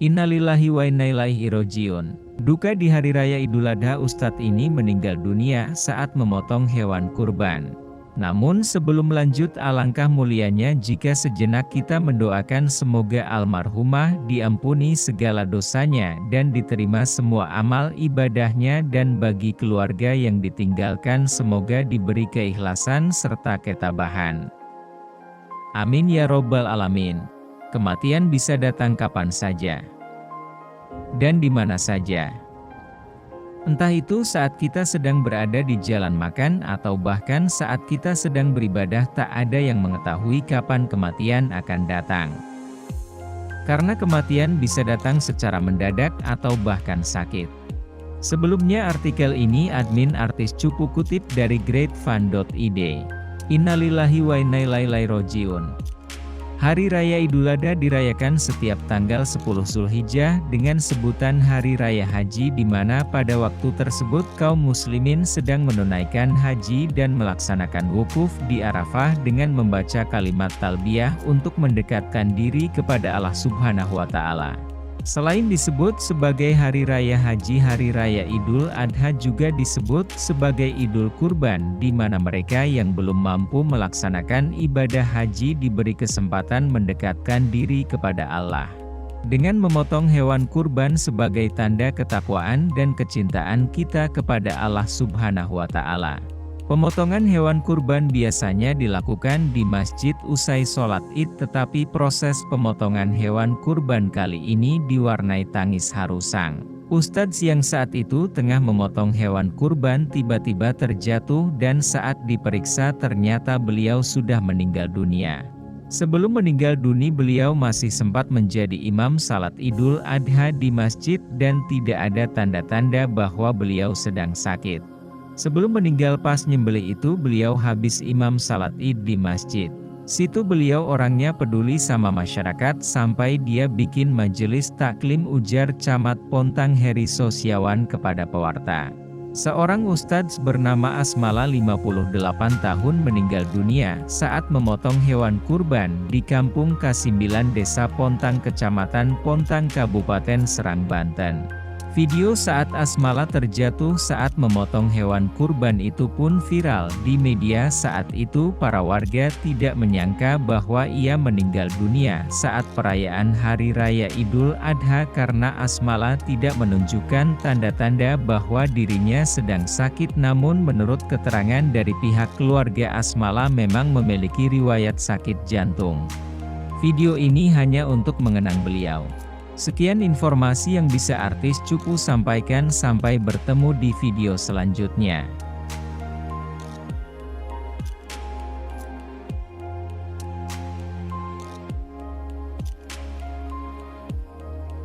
Innalillahi wa inna ilaihi rajiun. Duka di Hari Raya Idul Adha, Ustadz ini meninggal dunia saat memotong hewan kurban. Namun sebelum lanjut, alangkah mulianya jika sejenak kita mendoakan semoga almarhumah diampuni segala dosanya dan diterima semua amal ibadahnya, dan bagi keluarga yang ditinggalkan semoga diberi keikhlasan serta ketabahan. Amin ya robbal alamin. Kematian bisa datang kapan saja dan di mana saja. Entah itu saat kita sedang berada di jalan makan atau bahkan saat kita sedang beribadah, tak ada yang mengetahui kapan kematian akan datang. Karena kematian bisa datang secara mendadak atau bahkan sakit. Sebelumnya artikel ini admin artis Cupu kutip dari greatfan.id. Innalillahi wa inna ilaihi rajiun. Hari Raya Idul Adha dirayakan setiap tanggal 10 Zulhijjah dengan sebutan Hari Raya Haji, di mana pada waktu tersebut kaum muslimin sedang menunaikan haji dan melaksanakan wukuf di Arafah dengan membaca kalimat talbiyah untuk mendekatkan diri kepada Allah Subhanahu wa Ta'ala. Selain disebut sebagai Hari Raya Haji, Hari Raya Idul Adha juga disebut sebagai Idul Kurban, di mana mereka yang belum mampu melaksanakan ibadah haji diberi kesempatan mendekatkan diri kepada Allah dengan memotong hewan kurban sebagai tanda ketakwaan dan kecintaan kita kepada Allah Subhanahu wa Ta'ala. Pemotongan hewan kurban biasanya dilakukan di masjid usai sholat Id, tetapi proses pemotongan hewan kurban kali ini diwarnai tangis haru sang ustadz yang saat itu tengah memotong hewan kurban tiba-tiba terjatuh dan saat diperiksa ternyata beliau sudah meninggal dunia. Sebelum meninggal dunia beliau masih sempat menjadi imam salat Idul Adha di masjid dan tidak ada tanda-tanda bahwa beliau sedang sakit. Sebelum meninggal pas nyembelih itu beliau habis imam salat Id di masjid. Situ beliau orangnya peduli sama masyarakat sampai dia bikin majelis taklim, ujar Camat Pontang Heri Sosiawan kepada pewarta. Seorang ustadz bernama Asmala 58 tahun meninggal dunia saat memotong hewan kurban di Kampung K9 Desa Pontang Kecamatan Pontang Kabupaten Serang, Banten. Video saat Asmala terjatuh saat memotong hewan kurban itu pun viral di media. Saat itu para warga tidak menyangka bahwa ia meninggal dunia saat perayaan Hari Raya Idul Adha karena Asmala tidak menunjukkan tanda-tanda bahwa dirinya sedang sakit. Namun menurut keterangan dari pihak keluarga, Asmala memang memiliki riwayat sakit jantung. Video ini hanya untuk mengenang beliau. Sekian informasi yang bisa artis Cupu sampaikan, sampai bertemu di video selanjutnya.